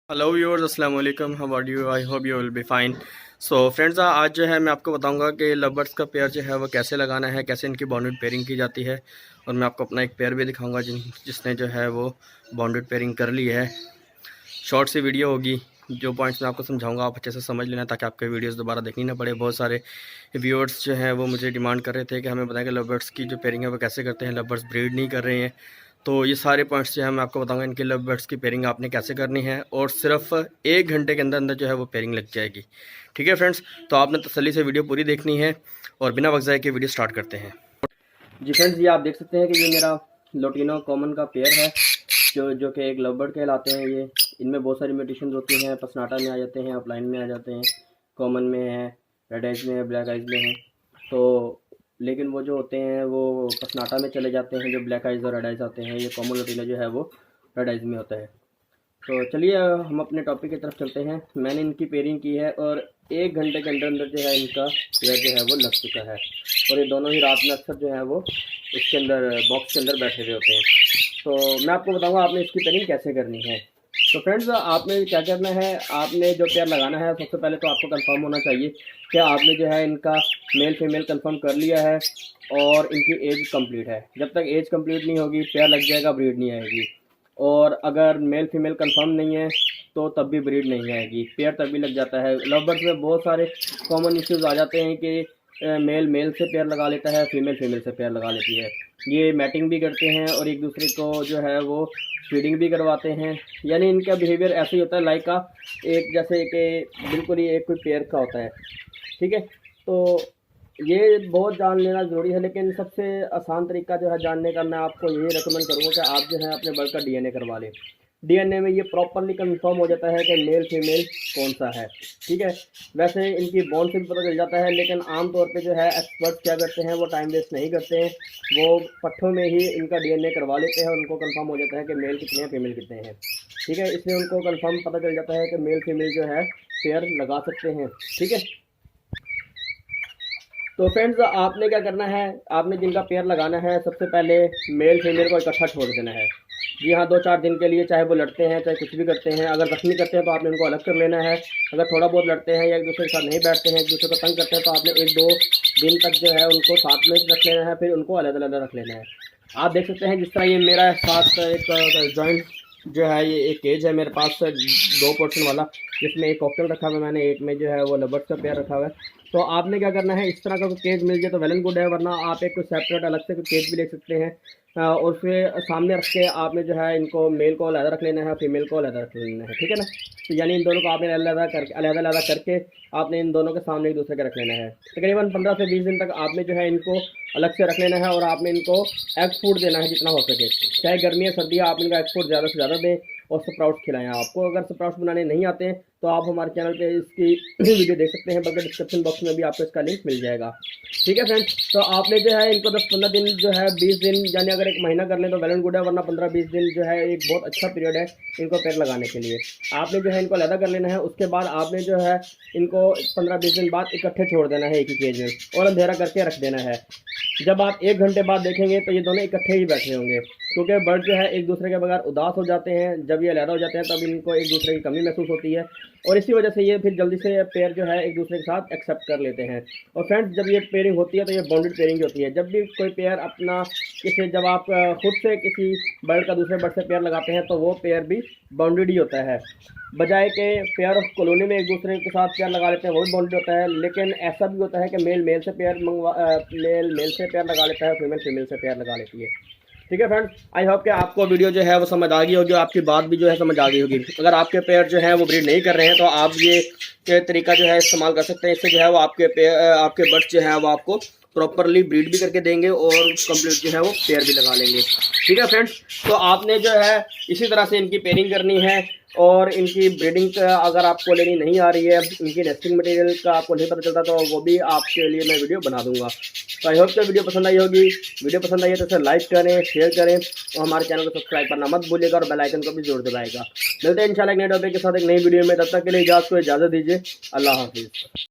Hello viewers, अस्सलाम वालेकुम। How are you? I hope you will be fine. So friends, आज जो है मैं आपको बताऊंगा कि लवर्स का पेयर जो है वो कैसे लगाना है, कैसे इनकी बॉन्डेड पेयरिंग की जाती है। और मैं आपको अपना एक पेयर भी दिखाऊंगा जिसने जो है वो बॉन्डेड पेयरिंग कर ली है। शॉर्ट सी वीडियो होगी, जो पॉइंट्स मैं आपको समझाऊंगा आप अच्छे से समझ लेना, ताकि आपके वीडियोस दोबारा देखनी ना पड़े। बहुत सारे व्यूअर्स जो हैं वो मुझे डिमांड कर रहे थे कि हमें बताएं कि लवर्स की जो पेयरिंग है वो कैसे करते हैं, लवर्स ब्रीड नहीं कर रहे हैं। तो ये सारे पॉइंट्स जो है मैं आपको बताऊंगा, इनके लव बर्ड्स की पेयरिंग आपने कैसे करनी है, और सिर्फ 1 घंटे के अंदर अंदर जो है वो पेयरिंग लग जाएगी। ठीक है फ्रेंड्स, तो आपने तसल्ली से वीडियो पूरी देखनी है और बिना वक्त ज़ाये के वीडियो स्टार्ट करते हैं। जी फ्रेंड्स, ये आप देख सकते हैं कि ये मेरा लोटिनो कॉमन का पेयर है, जो कि एक लव बर्ड कहलाते हैं। ये इनमें बहुत सारी म्यूटेशन होती हैं, पसनाटा में आ जाते हैं, अपलाइन में आ जाते हैं, कॉमन में है, रेड आइज में है, ब्लैक आइज में है। तो लेकिन वो जो होते हैं वो पसनाटा में चले जाते हैं, जो ब्लैक आइज और रेड आइज आते हैं। ये कॉमन लोटिनो जो है वो रेड आइज में होता है। तो चलिए हम अपने टॉपिक की तरफ चलते हैं। मैंने इनकी पेयरिंग की है और 1 घंटे के अंदर अंदर जो है इनका पेयर जो है वो लग चुका है। और ये दोनों ही रात में अक्सर जो है वो इसके अंदर बॉक्स के अंदर बैठे हुए होते हैं। तो मैं आपको बताऊंगा आपने इसकी पेयरिंग कैसे करनी है। तो फ्रेंड्स, आपने क्या करना है, आपने जो पेयर लगाना है सबसे पहले तो आपको कंफर्म होना चाहिए कि आपने जो है इनका मेल फीमेल कंफर्म कर लिया है और इनकी एज कंप्लीट है। जब तक एज कंप्लीट नहीं होगी पेयर लग जाएगा, ब्रीड नहीं आएगी। और अगर मेल फीमेल कंफर्म नहीं है तो तब भी ब्रीड नहीं आएगी, पेयर तब भी लग जाता है। लव बर्ड्स में बहुत सारे कॉमन इश्यूज आ जाते हैं कि मेल मेल से पेयर लगा लेता है, फीमेल फीमेल से पेयर लगा लेती है। ये मैटिंग भी करते हैं और एक दूसरे को जो है वो फीडिंग भी करवाते हैं। यानी इनका बिहेवियर ऐसे ही होता है लाइक का एक, जैसे कि बिल्कुल ही एक कोई पेयर का होता है। ठीक है, तो ये बहुत जान लेना ज़रूरी है। लेकिन सबसे आसान तरीका जो है जानने का, मैं आपको यही रिकमेंड करूँगा कि आप जो है अपने बर्ड का डीएनए करवा लें। डीएनए में ये प्रॉपरली कंफर्म हो जाता है कि मेल फीमेल कौन सा है। ठीक है, वैसे इनकी बॉन्ड से भी पता चल जाता है, लेकिन आमतौर पे जो है एक्सपर्ट्स क्या करते हैं, वो टाइम वेस्ट नहीं करते हैं, वो पट्ठों में ही इनका डीएनए करवा लेते हैं और उनको कंफर्म हो जाता है कि मेल कितने हैं, फीमेल कितने हैं। ठीक है, इसलिए उनको कंफर्म पता चल जाता है कि मेल फीमेल जो है पेयर लगा सकते हैं। ठीक है, तो फ्रेंड्स, आपने क्या करना है, आपने जिनका पेयर लगाना है सबसे पहले मेल फीमेल को इकट्ठा छोड़ देना है। जी हाँ, 2-4 दिन के लिए, चाहे वो लड़ते हैं चाहे कुछ भी करते हैं। अगर जख्मी करते हैं तो आपने उनको अलग कर लेना है। अगर थोड़ा बहुत लड़ते हैं या एक दूसरे के साथ नहीं बैठते हैं, एक दूसरे को तंग करते हैं, तो आपने 1-2 दिन तक जो है उनको साथ में रख लेना है, फिर उनको अलग अलग रख लेना है। आप देख सकते हैं जिस तरह ये मेरा साथ एक जॉइंट जो है, ये एक केज है मेरे पास 2 पोर्शन वाला, जिसमें एक कॉकटेल रखा हुआ है मैंने, एक में जो है वो लवर्स का पेयर रखा हुआ है। तो आपने क्या करना है, इस तरह का कोई केज मिल जाए तो वेल एंड गुड है, वरना आप एक सेपरेट अलग से कोई केज भी ले सकते हैं। और फिर सामने रख के आपने जो है इनको मेल को अलग रख लेना है, फीमेल को अलग रख लेना है। ठीक है ना, तो यानी इन दोनों को आपने अलग करके आपने इन दोनों के सामने एक दूसरे के रख लेना है। तकरीबन 15 से 20 दिन तक आपने जो है इनको अलग से रख लेना है और आपने इनको एग फूड देना है जितना हो सके। चाहे गर्मी या सर्दी, आप इनका एग फूड ज़्यादा से ज़्यादा दें और स्प्राउट्स खिलाएं। आपको अगर स्प्राउट्स बनाने नहीं आते हैं तो आप हमारे चैनल पे इसकी वीडियो देख सकते हैं, बल्कि डिस्क्रिप्शन बॉक्स में भी आपको इसका लिंक मिल जाएगा। ठीक है फ्रेंड्स, तो आपने जो है इनको 10-15 दिन जो है 20 दिन, यानी अगर 1 महीना कर लें तो वेल एंड गुड है, वरना 15-20 दिन जो है एक बहुत अच्छा पीरियड है इनको पेड़ लगाने के लिए। आपने जो है इनको अलग कर लेना है, उसके बाद आपने जो है इनको 15-20 दिन बाद इकट्ठे छोड़ देना है एक ही केज में और अंधेरा करके रख देना है। जब आप 1 घंटे बाद देखेंगे तो ये दोनों इकट्ठे ही बैठे होंगे, क्योंकि बर्ड जो है एक दूसरे के बगैर उदास हो जाते हैं। जब ये अलग हो जाते हैं तब इनको एक दूसरे की कमी महसूस होती है और इसी वजह से ये फिर जल्दी से पेयर जो है एक दूसरे के साथ एक्सेप्ट कर लेते हैं। और फ्रेंड्स, जब ये पेयरिंग होती है तो ये बॉन्डेड पेयरिंग होती है। जब भी कोई पेयर अपना जब आप खुद से किसी बर्ड का दूसरे बर्ड से पेयर लगाते हैं तो वो पेयर भी बॉन्डेड ही होता है, बजाय के पेयर ऑफ कॉलोनी में एक दूसरे के साथ पेयर लगा लेते हैं वो भी बॉन्डेड होता है। लेकिन ऐसा भी होता है कि मेल मेल से पेयर लगा लेता है, फीमेल फीमेल से पेयर लगा लेती है। ठीक है फ्रेंड्स, आई होप कि आपको वीडियो जो है वो समझ आ गई होगी, आपकी बात भी जो है समझ आ गई होगी। अगर आपके पेयर जो है वो ब्रीड नहीं कर रहे हैं तो आप ये तरीका जो है इस्तेमाल कर सकते हैं। इससे जो है वो आपके बर्ड्स जो है वो आपको प्रॉपरली ब्रीड भी करके देंगे और कंप्लीट जो है वो पेयर भी लगा लेंगे। ठीक है फ्रेंड्स, तो आपने जो है इसी तरह से इनकी पेयरिंग करनी है। और इनकी ब्रीडिंग अगर आपको लेनी नहीं आ रही है, इनकी नेस्टिंग मटेरियल का आपको नहीं पता चलता, तो वो भी आपके लिए मैं वीडियो बना दूंगा। तो आई होप कि वीडियो पसंद आई होगी। वीडियो पसंद आई है तो इसे लाइक करें, शेयर करें और हमारे चैनल को सब्सक्राइब करना मत भूलिएगा और बेल आइकन को भी जरूर दबाएगा। मिलते हैं इंशाल्लाह एक नए टॉपिक के साथ एक नई वीडियो में, तब तक के लिए को इजाज़त दीजिए। अल्लाह हाफिज़।